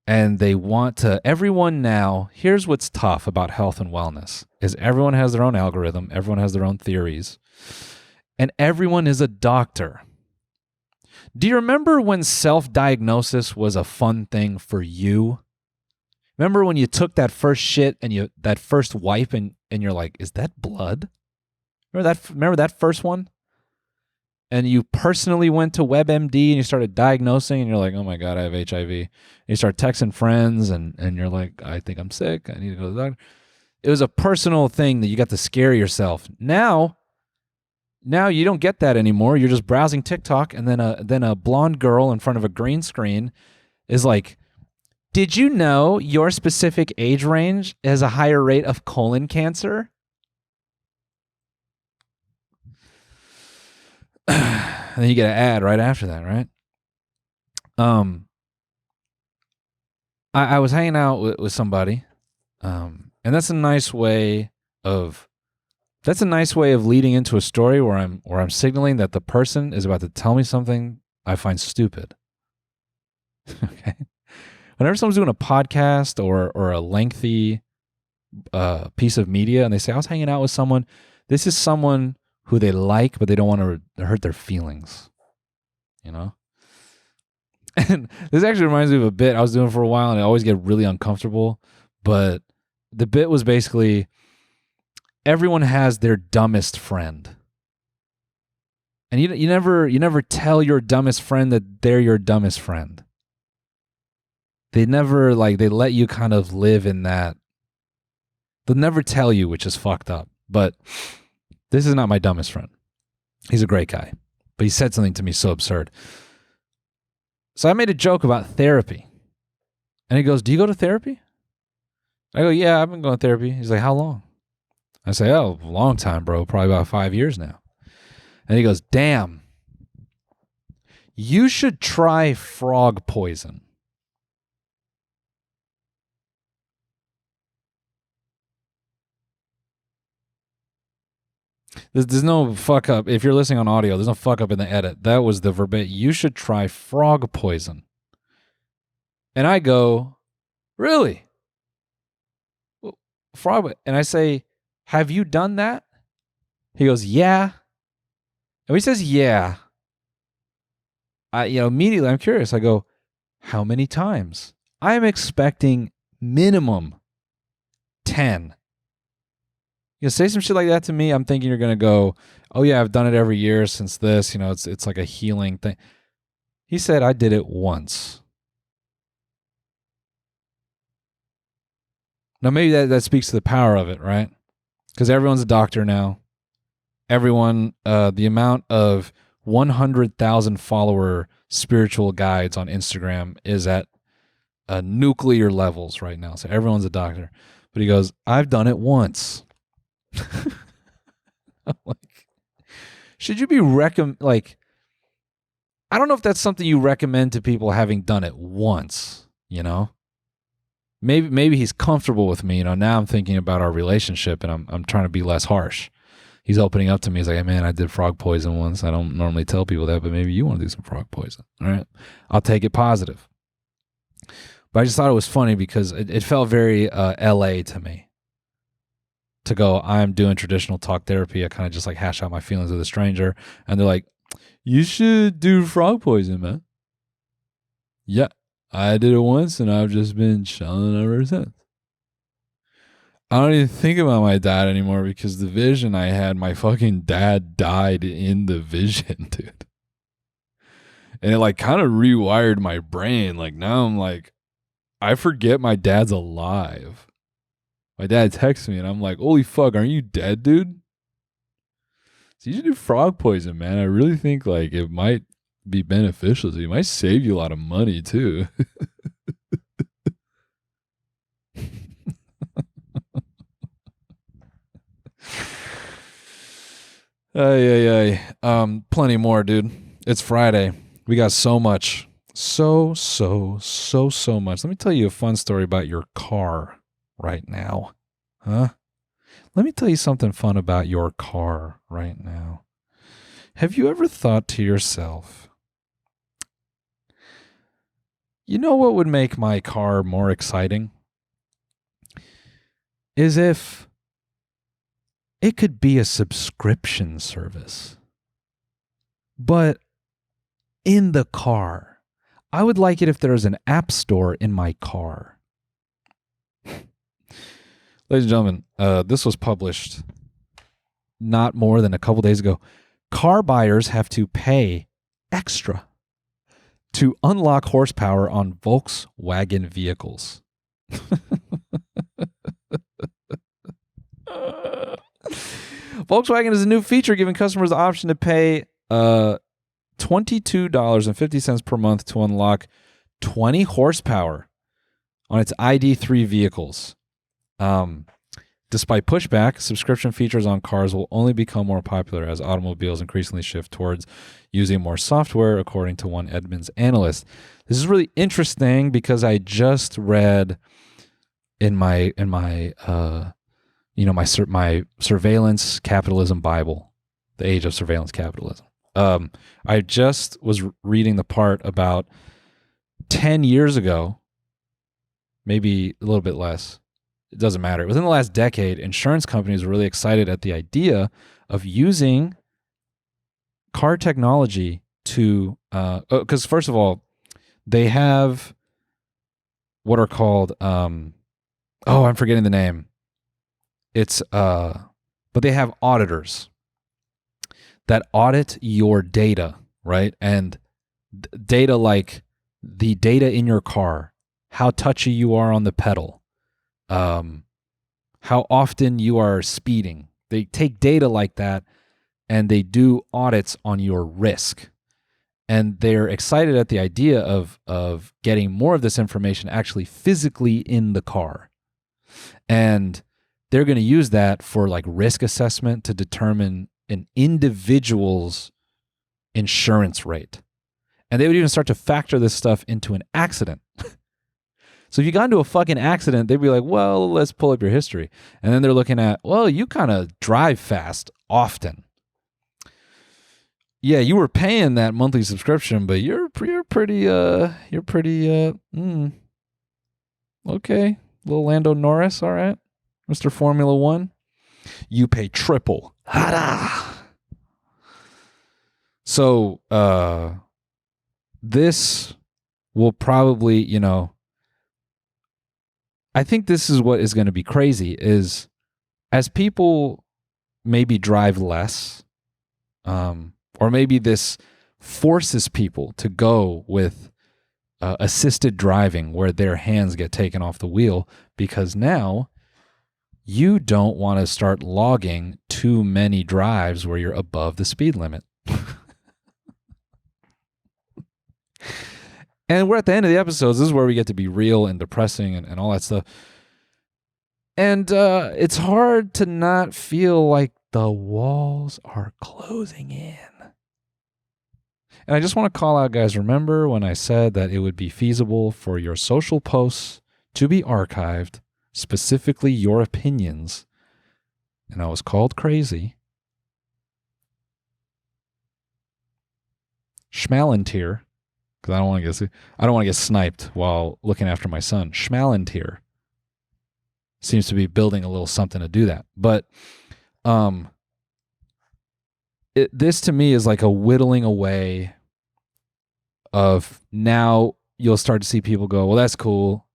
and they want to, everyone now, here's what's tough about health and wellness, is everyone has their own algorithm, everyone has their own theories, and everyone is a doctor. Do you remember when self-diagnosis was a fun thing for you? Remember when you took that first shit and that first wipe and you're like, is that blood? Remember that first one? And you personally went to WebMD and you started diagnosing and you're like, oh my God, I have HIV. And you start texting friends and you're like, I think I'm sick. I need to go to the doctor. It was a personal thing that you got to scare yourself. Now you don't get that anymore. You're just browsing TikTok and then a blonde girl in front of a green screen is like, did you know your specific age range has a higher rate of colon cancer? and then you get an ad right after that, right? I was hanging out with somebody, and that's a nice way of leading into a story where I'm signaling that the person is about to tell me something I find stupid. Okay. Whenever someone's doing a podcast or a lengthy piece of media and they say, I was hanging out with someone, this is someone who they like, but they don't want to hurt their feelings. You know? And this actually reminds me of a bit I was doing for a while, and I always get really uncomfortable. But the bit was basically, everyone has their dumbest friend. And you never tell your dumbest friend that they're your dumbest friend. They never, they let you kind of live in that. They'll never tell you, which is fucked up. But this is not my dumbest friend. He's a great guy. But he said something to me so absurd. So I made a joke about therapy. And he goes, do you go to therapy? I go, yeah, I've been going to therapy. He's like, how long? I say, oh, a long time, bro. Probably about 5 years now. And he goes, damn. You should try frog poison. There's no fuck up. If you're listening on audio, there's no fuck up in the edit. That was the verbatim. You should try frog poison. And I go, really? Frog? And I say, have you done that? He goes, yeah. And when he says, yeah, immediately I'm curious. I go, how many times? I'm expecting minimum 10. You say some shit like that to me, I'm thinking you're going to go, oh yeah, I've done it every year since this, it's like a healing thing. He said, I did it once. Now maybe that speaks to the power of it, right? Because everyone's a doctor now. Everyone, the amount of 100,000 follower spiritual guides on Instagram is at nuclear levels right now. So everyone's a doctor. But he goes, I've done it once. I'm like, should you be I don't know if that's something you recommend to people having done it once, Maybe he's comfortable with me, now I'm thinking about our relationship and I'm trying to be less harsh. He's opening up to me. He's like, hey man, I did frog poison once. I don't normally tell people that, but maybe you want to do some frog poison. All right. I'll take it positive. But I just thought it was funny because it felt very LA to me. To go, I'm doing traditional talk therapy. I kind of just hash out my feelings with a stranger. And they're like, you should do frog poison, man. Yeah, I did it once and I've just been chilling ever since. I don't even think about my dad anymore because the vision I had, my fucking dad died in the vision, dude. And it kind of rewired my brain. Now I'm I forget my dad's alive. My dad texts me and I'm like, holy fuck, aren't you dead, dude? So you should do frog poison, man. I really think it might be beneficial to you. It might save you a lot of money too. Plenty more, dude. It's Friday. We got so much. So much. Let me tell you a fun story about your car. Right now. Huh? Let me tell you something fun about your car right now. Have you ever thought to yourself, you know what would make my car more exciting? Is if it could be a subscription service. But in the car. I would like it if there was an app store in my car. Ladies and gentlemen, this was published not more than a couple days ago. Car buyers have to pay extra to unlock horsepower on Volkswagen vehicles. Volkswagen is a new feature giving customers the option to pay $22.50 per month to unlock 20 horsepower on its ID3 vehicles. Despite pushback, subscription features on cars will only become more popular as automobiles increasingly shift towards using more software, according to one Edmunds analyst. This is really interesting because I just read in my my surveillance capitalism Bible, The Age of Surveillance Capitalism. I just was reading the part about 10 years ago, maybe a little bit less. It doesn't matter. Within the last decade, insurance companies were really excited at the idea of using car technology to, because first of all, they have what are called, I'm forgetting the name. It's, but they have auditors that audit your data, right? And data like the data in your car, how touchy you are on the pedal, how often you are speeding. They take data like that and they do audits on your risk. And they're excited at the idea of getting more of this information actually physically in the car. And they're going to use that for like risk assessment to determine an individual's insurance rate. And they would even start to factor this stuff into an accident. So if you got into a fucking accident, they'd be like, well, let's pull up your history. And then they're looking at, well, you kind of drive fast often. Yeah, you were paying that monthly subscription, but you're pretty okay. Little Lando Norris, all right. Mr. Formula One. You pay triple. Hada! So this will probably, I think this is what is going to be crazy is as people maybe drive less, or maybe this forces people to go with assisted driving where their hands get taken off the wheel because now you don't want to start logging too many drives where you're above the speed limit. And we're at the end of the episodes. This is where we get to be real and depressing and all that stuff. And it's hard to not feel like the walls are closing in. And I just want to call out, guys, remember when I said that it would be feasible for your social posts to be archived, specifically your opinions, and I was called crazy. Schmalentier. Because I don't want to get sniped while looking after my son. Schmalentier seems to be building a little something to do that. But this to me is like a whittling away of now you'll start to see people go, well, that's cool.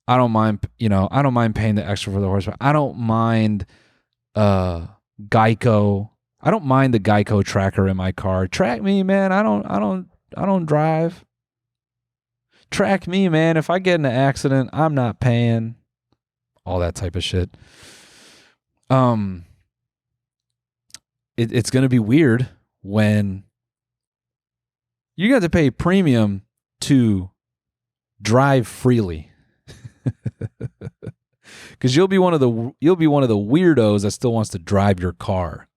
I don't mind, I don't mind paying the extra for the horsepower. I don't mind Geico. I don't mind the Geico tracker in my car. Track me, man. I don't drive. Track me, man. If I get in an accident, I'm not paying. All that type of shit. It's going to be weird when you got to pay premium to drive freely. Because you'll be one of the weirdos that still wants to drive your car.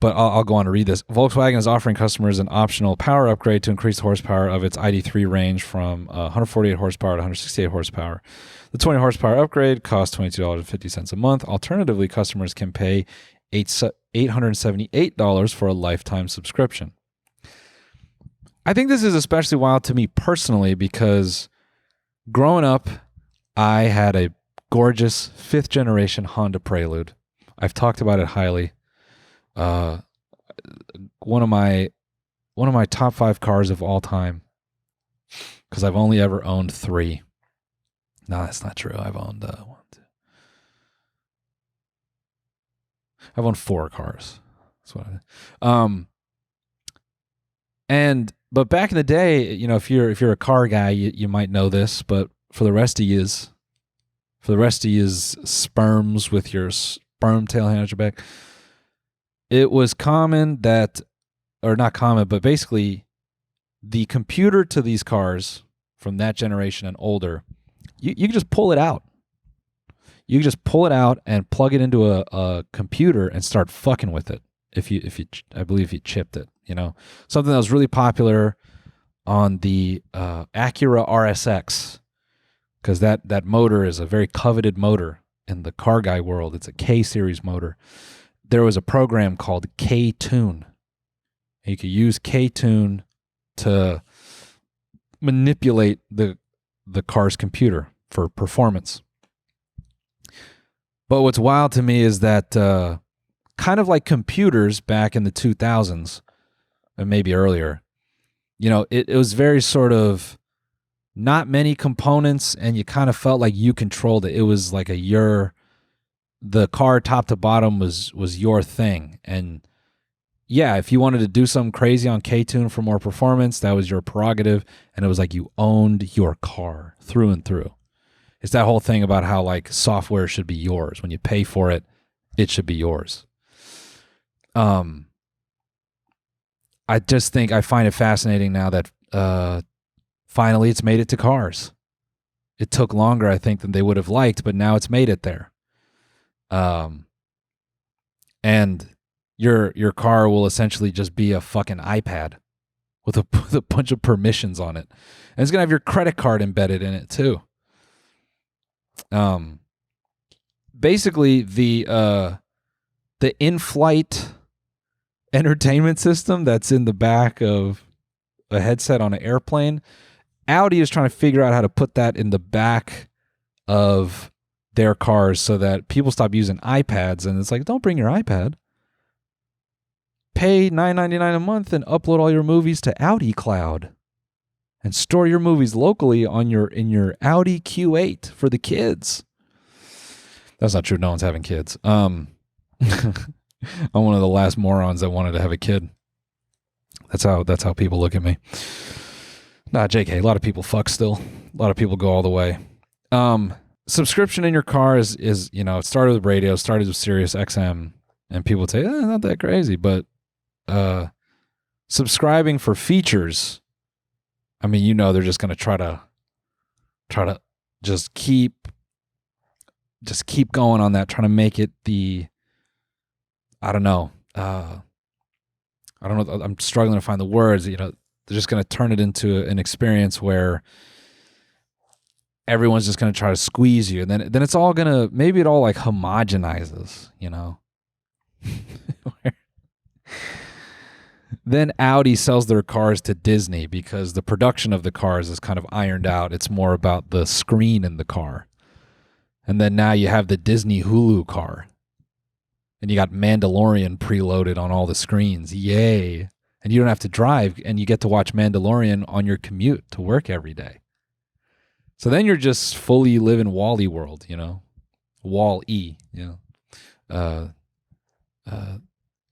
But I'll go on to read this. Volkswagen is offering customers an optional power upgrade to increase the horsepower of its ID3 range from 148 horsepower to 168 horsepower. The 20 horsepower upgrade costs $22.50 a month. Alternatively, customers can pay $878 for a lifetime subscription. I think this is especially wild to me personally because growing up, I had a gorgeous 5th generation Honda Prelude. I've talked about it highly. One of my top 5 cars of all time, because I've only ever owned 3. No, that's not true. I've owned 4 cars. That's what but back in the day, if you're a car guy, you might know this, but for the rest of yous sperms with your sperm tail hand at your back, it was common that, or not common, but basically the computer to these cars from that generation and older, you can just pull it out. You can just pull it out and plug it into a computer and start fucking with it. I believe if you chipped it, something that was really popular on the Acura RSX, because that motor is a very coveted motor in the car guy world. It's a K series motor. There was a program called K-Tune. You could use K-Tune to manipulate the car's computer for performance. But what's wild to me is that kind of like computers back in the 2000s, and maybe earlier, it was very sort of not many components, and you kind of felt like you controlled it. It was like the car top to bottom was your thing. And yeah, if you wanted to do something crazy on K-Tune for more performance, that was your prerogative. And it was like you owned your car through and through. It's that whole thing about how like software should be yours. When you pay for it, it should be yours. I just think I find it fascinating now that finally it's made it to cars. It took longer, I think, than they would have liked, but now it's made it there. And your car will essentially just be a fucking iPad with a bunch of permissions on it. And it's going to have your credit card embedded in it too. Basically the in-flight entertainment system that's in the back of a headset on an airplane, Audi is trying to figure out how to put that in the back of their cars so that people stop using iPads. And it's like, don't bring your iPad. Pay $9.99 a month and upload all your movies to Audi Cloud and store your movies locally in your Audi Q8 for the kids. That's not true. No one's having kids. I'm one of the last morons that wanted to have a kid. That's how people look at me. Nah, JK, a lot of people fuck still. A lot of people go all the way. Subscription in your car is it started with radio, started with Sirius XM, and people would say, not that crazy, but subscribing for features, I mean, they're just going to try to just keep going on that, trying to make it I don't know. I'm struggling to find the words. They're just going to turn it into an experience where everyone's just going to try to squeeze you. And then it's all going to, maybe it all like homogenizes, Then Audi sells their cars to Disney because the production of the cars is kind of ironed out. It's more about the screen in the car. And then now you have the Disney Hulu car. And you got Mandalorian preloaded on all the screens. Yay. And you don't have to drive, and you get to watch Mandalorian on your commute to work every day. So then you're just fully living Wall-E world, Wall-E,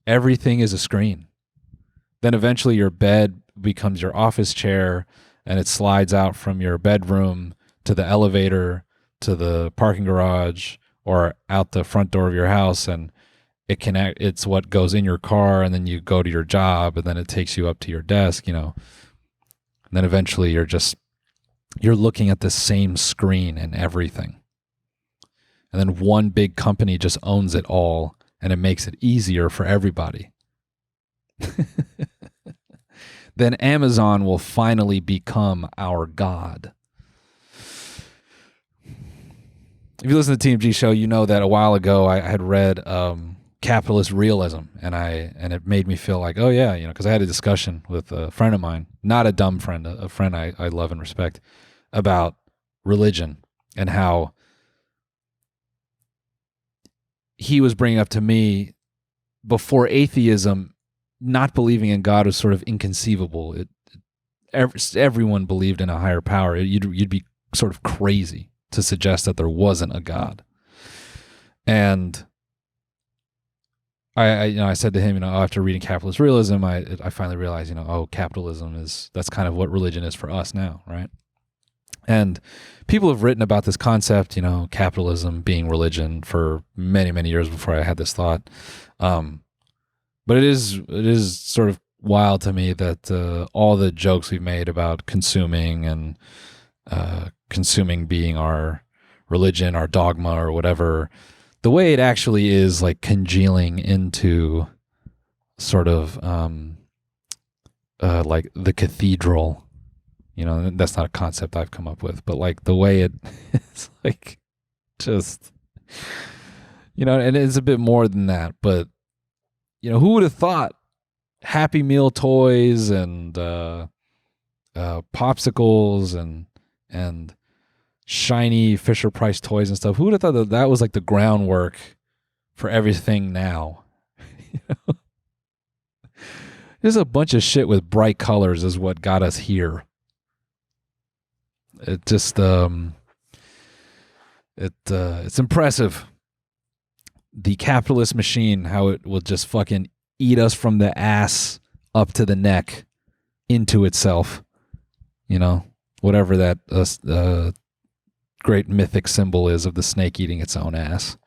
everything is a screen. Then eventually your bed becomes your office chair, and it slides out from your bedroom to the elevator, to the parking garage, or out the front door of your house, and it's what goes in your car, and then you go to your job, and then it takes you up to your desk, and then eventually you're looking at the same screen and everything. And then one big company just owns it all, and it makes it easier for everybody. Then Amazon will finally become our God. If you listen to the TMG show, you know that a while ago I had read Capitalist Realism, and it made me feel like, oh yeah, because I had a discussion with a friend of mine, not a dumb friend, a friend I love and respect, about religion and how he was bringing up to me before atheism, not believing in God was sort of inconceivable. Everyone believed in a higher power. You'd be sort of crazy to suggest that there wasn't a God. And I said to him, after reading Capitalist Realism, I finally realized, capitalism that's kind of what religion is for us now, right? And people have written about this concept, capitalism being religion for many, many years before I had this thought. But it is sort of wild to me that all the jokes we've made about consuming and consuming being our religion or dogma or whatever, the way it actually is like congealing into sort of like the cathedral. You know, that's not a concept I've come up with, but like the way it's like just, you know, and it's a bit more than that, but you know, who would have thought Happy Meal toys and popsicles and shiny Fisher Price toys and stuff. Who would have thought that that was like the groundwork for everything now? You know? There's a bunch of shit with bright colors is what got us here. It just it's impressive. The capitalist machine, how it will just fucking eat us from the ass up to the neck into itself. You know, whatever that great mythic symbol is of the snake eating its own ass.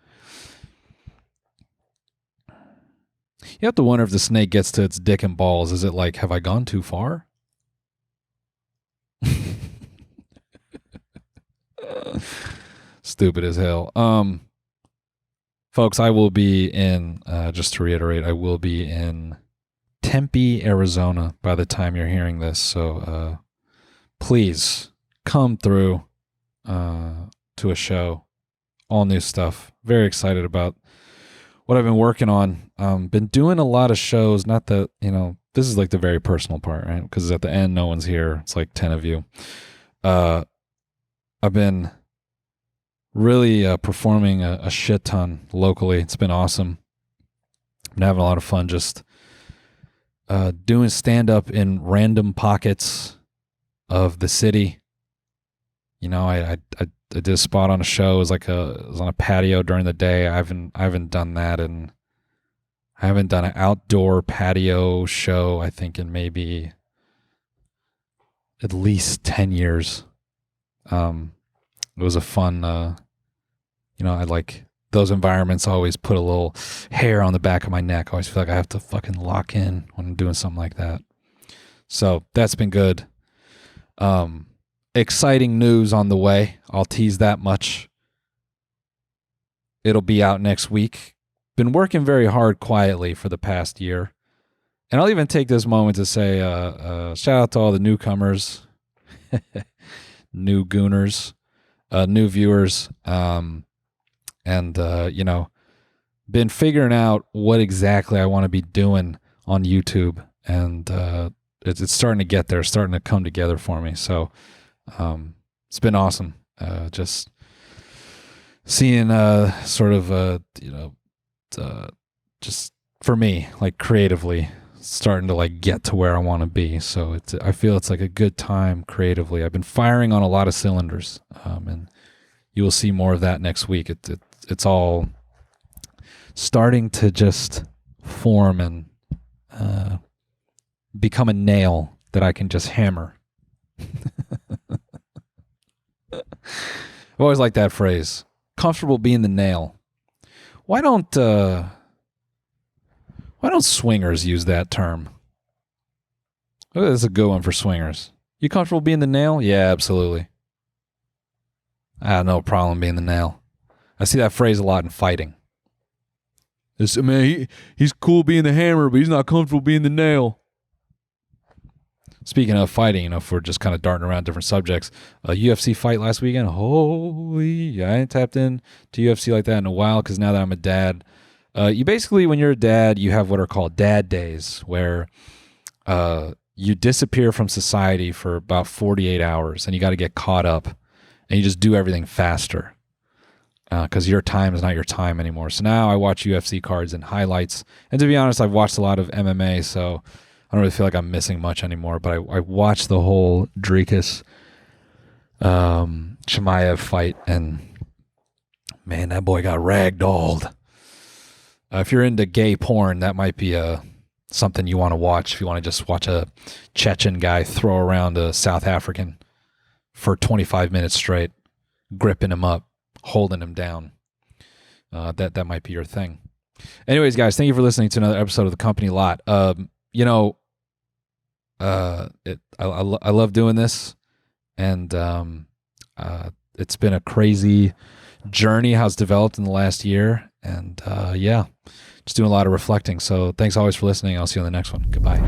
You have to wonder if the snake gets to its dick and balls. Is it like, have I gone too far? Stupid as hell. Folks, I will be in, just to reiterate, I will be in Tempe, Arizona by the time you're hearing this. So please come through to a show. All new stuff. Very excited about what I've been working on. Been doing a lot of shows. Not that, you know, this is like the very personal part, right? Because at the end, no one's here. It's like 10 of you. I've been really performing a shit ton locally. It's been awesome. Been having a lot of fun just doing stand-up in random pockets of the city. You know, I did a spot on a show. It was like it was on a patio during the day. I haven't done that, and I haven't done an outdoor patio show, I think, in maybe at least 10 years. It was a fun, you know, I like those environments. Always put a little hair on the back of my neck. I always feel like I have to fucking lock in when I'm doing something like that. So that's been good. Exciting news on the way. I'll tease that much. It'll be out next week. Been working very hard quietly for the past year. And I'll even take this moment to say shout out to all the newcomers, new gooners, new viewers, and you know, been figuring out what exactly I want to be doing on YouTube, and it's starting to get there, starting to come together for me. So it's been awesome, just seeing sort of you know, just for me, like creatively starting to like get to where I want to be. So I feel it's like a good time creatively. I've been firing on a lot of cylinders, and you will see more of that next week. It's all starting to just form and become a nail that I can just hammer. I've always liked that phrase. Comfortable being the nail. Why don't swingers use that term? Oh, that's a good one for swingers. You comfortable being the nail? Yeah, absolutely. I have no problem being the nail. I see that phrase a lot in fighting. Man, he's cool being the hammer, but he's not comfortable being the nail. Speaking of fighting, you know, if we're just kind of darting around different subjects, a UFC fight last weekend. Holy, I ain't tapped in to UFC like that in a while because now that I'm a dad, you basically, when you're a dad, you have what are called dad days, where you disappear from society for about 48 hours and you got to get caught up and you just do everything faster because your time is not your time anymore. So now I watch UFC cards and highlights. And to be honest, I've watched a lot of MMA, so I don't really feel like I'm missing much anymore. But I watched the whole Dricus Chimaev fight, and man, that boy got ragdolled. If you're into gay porn, that might be something you want to watch. If you want to just watch a Chechen guy throw around a South African for 25 minutes straight, gripping him up, holding him down, that might be your thing. Anyways, guys, thank you for listening to another episode of The Company Lot. You know, I love doing this, and it's been a crazy journey how it's developed in the last year. And just doing a lot of reflecting. So thanks always for listening. I'll see you on the next one. Goodbye.